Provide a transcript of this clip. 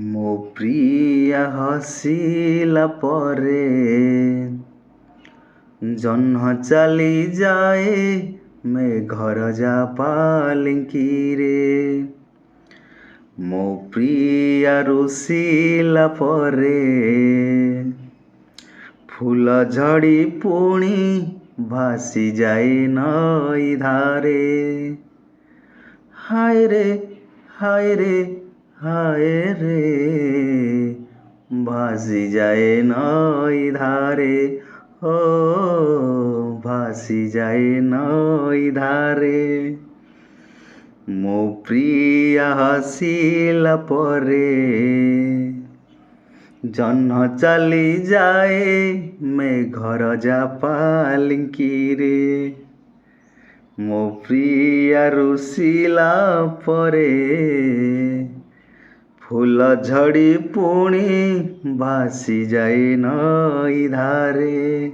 ମୋ ପ୍ରିୟା ହସିଲା ପରେ ଜହ୍ନ ଚାଲିଯାଏ ମେଘର ପାଲିଙ୍କିରେ। ମୋ ପ୍ରିୟା ରୁଷିଲା ପରେ ଫୁଲ ଝଡ଼ି ପୁଣି ଭାସିଯାଏ ନଈ ଧାରେ। ହାୟ ରେ ହାୟ ରେ ହାୟ ରେ ଭାସିଯାଏ ନଈ ଧାରେ। ଓ ଭାସିଯାଏ ନଈ ଧାରେ। ମୋ ପ୍ରିୟା ହସିଲା ପରେ ଜହ୍ନ ଚାଲିଯାଏ ମେଘର ପାଲିଙ୍କିରେ। ମୋ ପ୍ରିୟା ରୁଷିଲା ପରେ ଫୁଲ ଝଡ଼ି ପୁଣି ଭାସିଯାଏ ନଈ ଧାରେ।